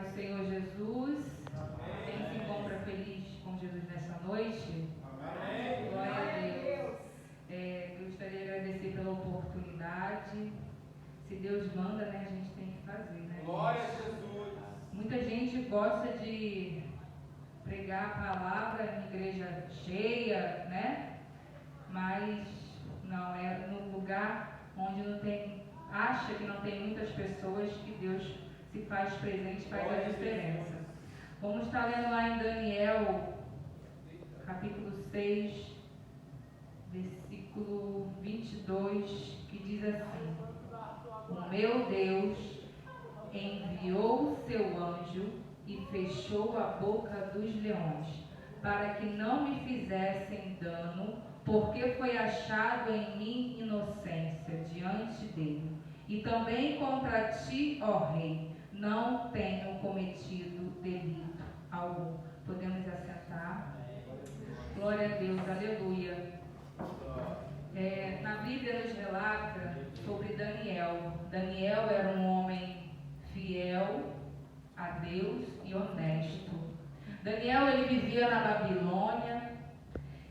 do Senhor Jesus. Quem se encontra feliz com Jesus nesta noite? Amém. Glória a Deus. Eu gostaria de agradecer pela oportunidade. Se Deus manda, né, a gente tem que fazer, né? Glória a Jesus. Muita gente gosta de pregar a palavra em igreja cheia, né? Mas não, é no lugar onde não tem, acha que não tem muitas pessoas, que Deus se faz presente, faz a diferença. Vamos estar lendo lá em Daniel, capítulo 6, versículo 22, que diz assim: o meu Deus enviou o seu anjo e fechou a boca dos leões, para que não me fizessem dano, porque foi achado em mim inocência diante dele. E também contra ti, ó rei, não tenho cometido delito algum. Podemos assentar? Glória a Deus, aleluia. Na Bíblia nos relata sobre Daniel. Daniel era um homem fiel a Deus e honesto. Daniel, ele vivia na Babilônia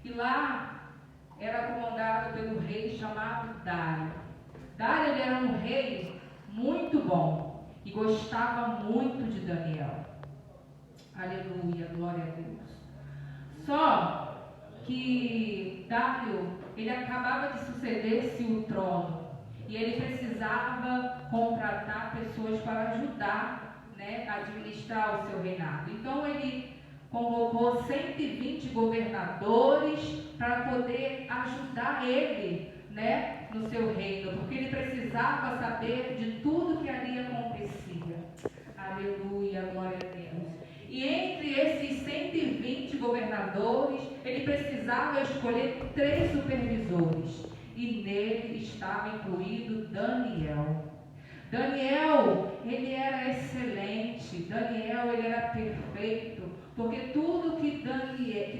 e lá era comandado pelo rei chamado Dário. Dário, ele era um rei muito bom e gostava muito de Daniel. Aleluia, glória a Deus. Só que Dário, ele acabava de suceder-se o trono e ele precisava contratar pessoas para ajudar, né, a administrar o seu reinado. Então ele convocou 120 governadores para poder ajudar ele, né, no seu reino, porque ele precisava saber de tudo que ali acontecia. Aleluia, glória a Deus. E entre esses 120 governadores, ele precisava escolher 3 supervisores. E nele estava incluído Daniel. Daniel, ele era excelente. Daniel, ele era perfeito. Porque tudo que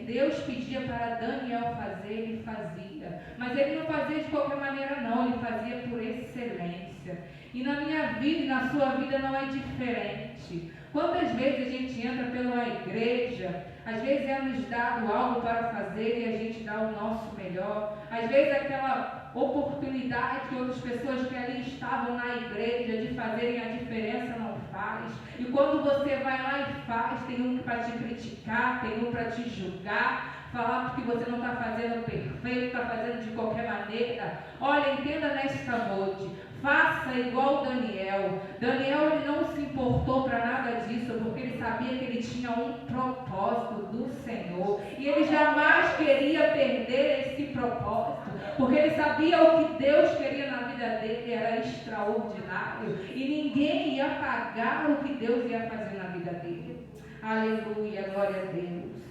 Deus pedia para Daniel fazer, ele fazia. Mas ele não fazia de qualquer maneira não, ele fazia por excelência. E na minha vida e na sua vida não é diferente. Quantas vezes a gente entra pela igreja, às vezes é nos dado algo para fazer e a gente dá o nosso melhor. Às vezes aquela oportunidade que outras pessoas que ali estavam na igreja de fazerem a diferença não faz. E quando você vai lá e faz, tem um para te criticar, tem um para te julgar, falar porque você não está fazendo perfeito, está fazendo de qualquer maneira. Olha, entenda nesta noite, faça igual Daniel. Daniel, ele não se importou para nada disso, porque ele sabia que ele tinha um propósito do Senhor. E ele jamais queria perder esse propósito, porque ele sabia o que Deus queria na vida dele era extraordinário. E ninguém ia pagar o que Deus ia fazer na vida dele. Aleluia, glória a Deus.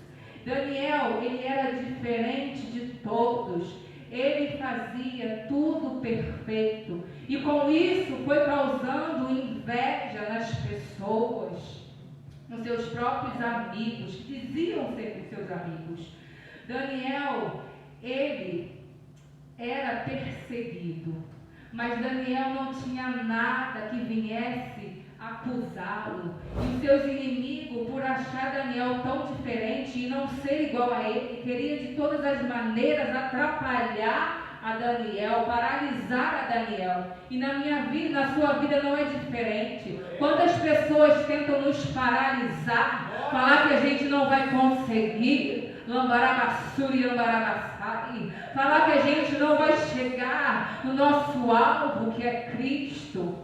Daniel, ele era diferente de todos. Ele fazia tudo perfeito. E com isso foi causando inveja nas pessoas, nos seus próprios amigos, que diziam ser seus amigos. Daniel, ele era perseguido. Mas Daniel não tinha nada que viesse acusá-lo. E os seus inimigos, por achar Daniel tão diferente e não ser igual a ele, queria de todas as maneiras atrapalhar a Daniel, paralisar a Daniel. E na minha vida, na sua vida não é diferente. Quantas pessoas tentam nos paralisar, falar que a gente não vai conseguir, lambarabassuri, lambarabassai, falar que a gente não vai chegar no nosso alvo, que é Cristo.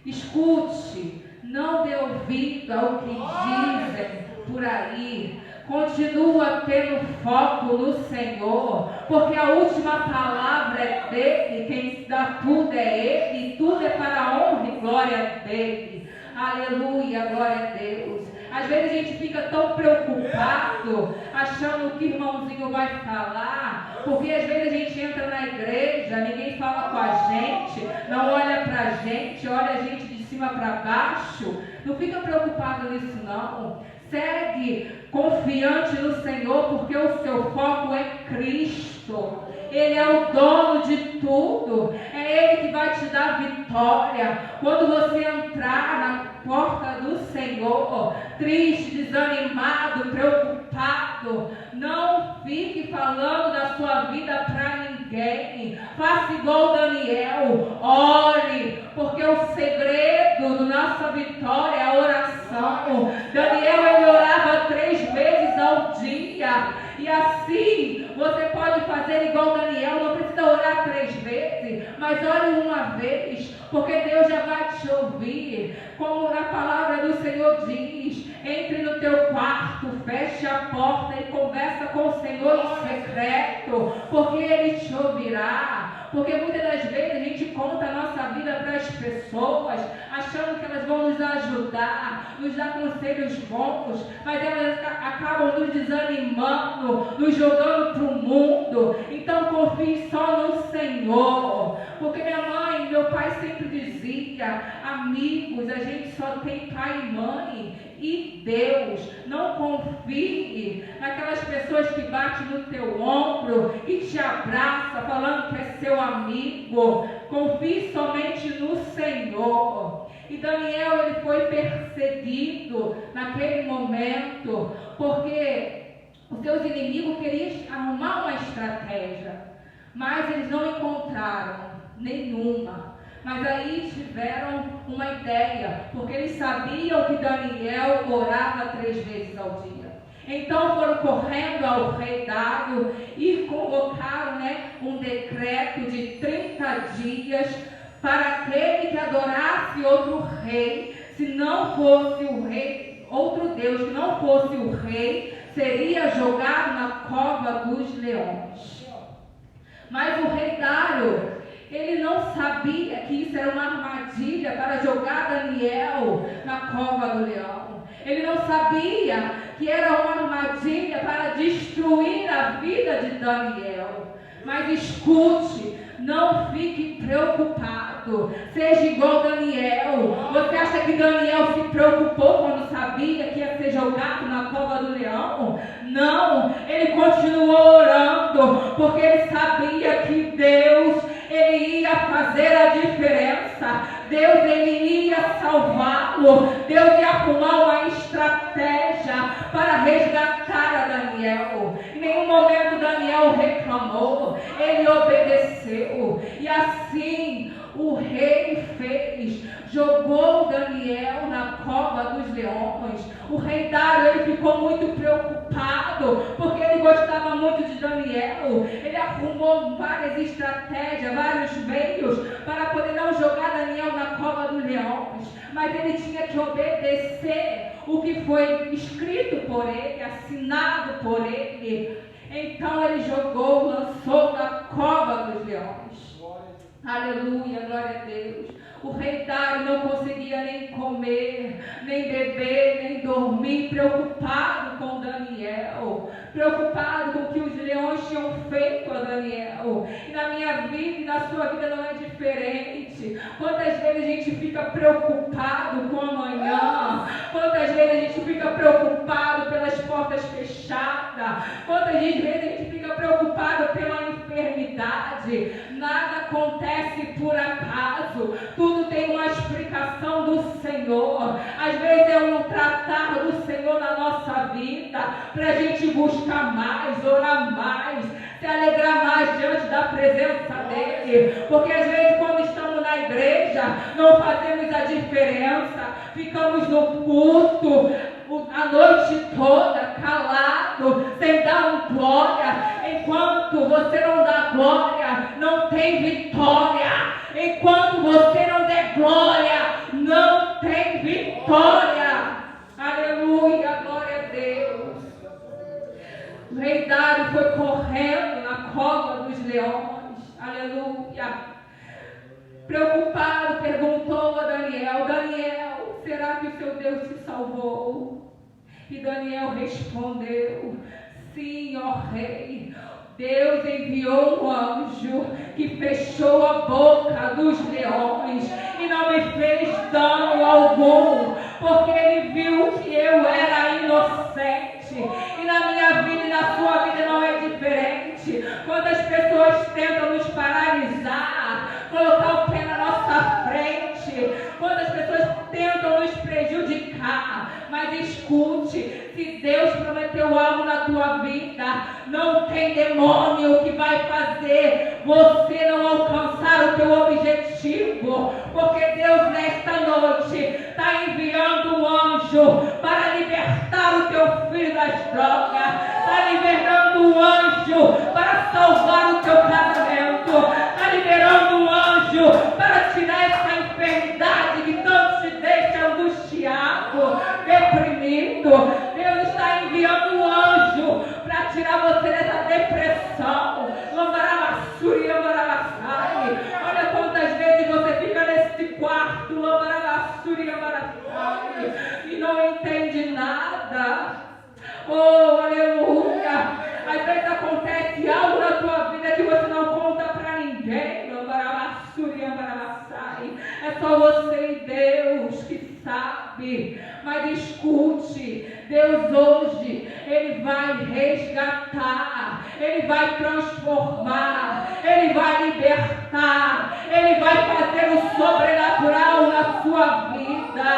Escute, não dê ouvido ao que dizem por aí. Continua tendo foco no Senhor, porque a última palavra é dele, quem dá tudo é ele, e tudo é para a honra e glória dele. Aleluia, glória a Deus. Às vezes a gente fica tão preocupado, achando o que o irmãozinho vai falar, porque às vezes a gente entra na igreja, ninguém fala com a gente, não olha para a gente, olha a gente de cima para baixo. Não fica preocupado nisso não. Segue confiante no Senhor, porque o seu foco é Cristo. Ele é o dono de tudo. É Ele que vai te dar vitória. Quando você entrar na porta do Senhor, triste, desanimado, preocupado, não fique falando da sua vida para ninguém. Faça igual Daniel. Ore, porque o segredo da nossa vitória é a oração. Daniel, ele orava 3 vezes ao dia. E assim, você pode fazer igual Daniel, não precisa orar 3 vezes, mas ore uma vez, porque Deus já vai te ouvir. Como a palavra do Senhor diz, entre no teu quarto, feche a porta e conversa com o Senhor em secreto, porque Ele te ouvirá. Porque muitas das vezes a gente conta a nossa vida para as pessoas, achando que elas vão nos ajudar, nos dar conselhos bons, mas elas acabam nos desanimando, nos jogando para o mundo. Então confie só no Senhor. Porque minha mãe e meu pai sempre dizia: amigos, a gente só tem pai e mãe e Deus. Não confie naquelas pessoas que batem no teu ombro e te abraçam falando que é seu amigo. Confie somente no Senhor. E Daniel, ele foi perseguido naquele momento, porque os seus inimigos queriam arrumar uma estratégia, mas eles não encontraram nenhuma. Mas aí tiveram uma ideia, porque eles sabiam que Daniel orava 3 vezes ao dia. Então foram correndo ao rei Dário e convocaram um decreto de 30 dias para aquele que adorasse outro rei, se não fosse o rei, outro Deus que não fosse o rei, seria jogado na cova dos leões. Mas o rei Dário, ele não sabia que isso era uma armadilha para jogar Daniel na cova do leão. Ele não sabia que era uma armadilha para destruir a vida de Daniel. Mas escute, não fique preocupado. Seja igual Daniel. Você acha que Daniel se preocupou quando sabia que ia ser jogado na cova do leão? Não, ele continuou orando, porque ele sabia que Deus, ele ia fazer a diferença. Deus, ele ia salvá-lo. Deus ia arrumar uma estratégia para resgatar a Daniel. Em nenhum momento Daniel reclamou, ele obedeceu. E assim o rei fez, jogou Daniel na cova dos leões. O rei Dário, ele ficou muito preocupado, porque ele gostava muito de Daniel. Ele arrumou várias estratégias, vários meios para poder não jogar Daniel na cova dos leões. Mas ele tinha que obedecer o que foi escrito por ele, assinado por ele. Então ele jogou, lançou na cova dos leões. Aleluia, glória a Deus. O rei Dário não conseguia nem comer, nem beber, nem dormir, preocupado com Daniel, preocupado com o que os leões tinham feito a Daniel. E na minha vida e na sua vida não é diferente. Quantas vezes a gente fica preocupado com amanhã? Quantas vezes a gente fica preocupado pelas portas fechadas? Quantas vezes a gente fica preocupado pela enfermidade? Nada acontece por acaso. Tudo tem uma explicação do Senhor. Às vezes é um tratar do Senhor na nossa vida, para a gente buscar mais, orar mais, se alegrar mais diante da presença dEle. Porque às vezes quando estamos na igreja, não fazemos a diferença, ficamos no culto a noite toda, calado, sem dar glória. Enquanto você não dá glória, não tem vitória. Enquanto você não der glória, não tem vitória. Aleluia, glória a Deus. O rei Dário foi correndo na cova dos leões. Aleluia. Preocupado, perguntou a Daniel: Daniel, será que o seu Deus te salvou? E Daniel respondeu: sim, ó rei. Deus enviou um anjo que fechou a boca dos leões e não me fez dano algum, porque ele viu que eu era inocente. sente. E na minha vida e na sua vida não é diferente. Quando as pessoas tentam nos paralisar, colocar o pé na nossa frente, quando as pessoas tentam nos prejudicar, mas escute, se Deus prometeu algo na tua vida, não tem demônio que vai fazer você não alcançar o teu objetivo, porque Deus nesta noite está enviando um anjo para libertar o teu filho das drogas, está liberando um anjo para salvar o teu casamento, está liberando um anjo para tirar essa enfermidade que tanto te deixa angustiado, deprimido. Deus está enviando um anjo para tirar você dessa depressão. Olha quantas vezes você fica nesse quarto e não entende nada. Oh, aleluia. Às vezes acontece algo na tua vida que você não conta para ninguém. É só você e Deus que sabe. Mas escute, Deus hoje, Ele vai resgatar, Ele vai transformar, Ele vai libertar, Ele vai fazer o sobrenatural na sua vida,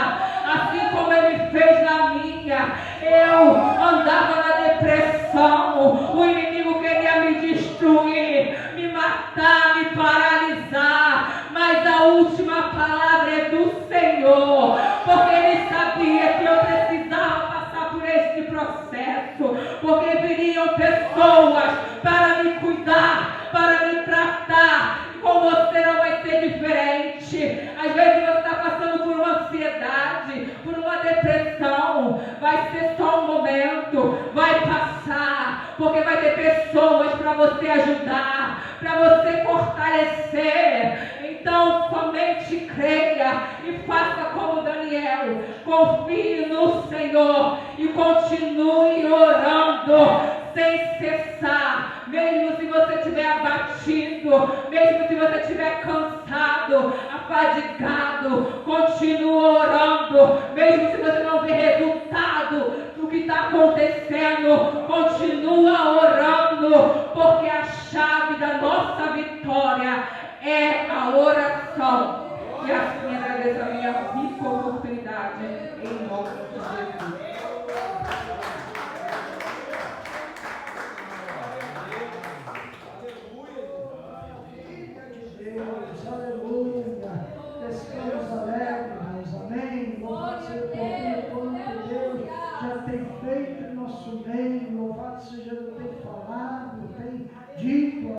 assim como Ele fez na minha. Eu andava na depressão, o inimigo queria me destruir, me matar, me paralisar, mas a última palavra é do Senhor, porque Ele sabia que eu precisava passar por este processo, porque viriam pessoas para me cuidar, para me tratar. Com você não vai ser diferente. Às vezes você está passando por uma ansiedade, por uma depressão. Vai ser só um momento, vai passar, porque vai ter pessoas para você ajudar, para você fortalecer. Então somente creia e faça como Daniel, confie no Senhor e continue orando sem cessar, mesmo se você estiver abatido, mesmo se você estiver cansado, afadigado, continua orando, mesmo se você não vê resultado do que está acontecendo, continua orando, porque a chave da nossa vitória é a oração. E assim agradeço a minha rica oportunidade em nome de Jesus. Aleluia, estamos alegres, amém. Louvado seja o quanto Deus já tem feito em nosso meio, louvado seja Deus, tem falado, tem dito.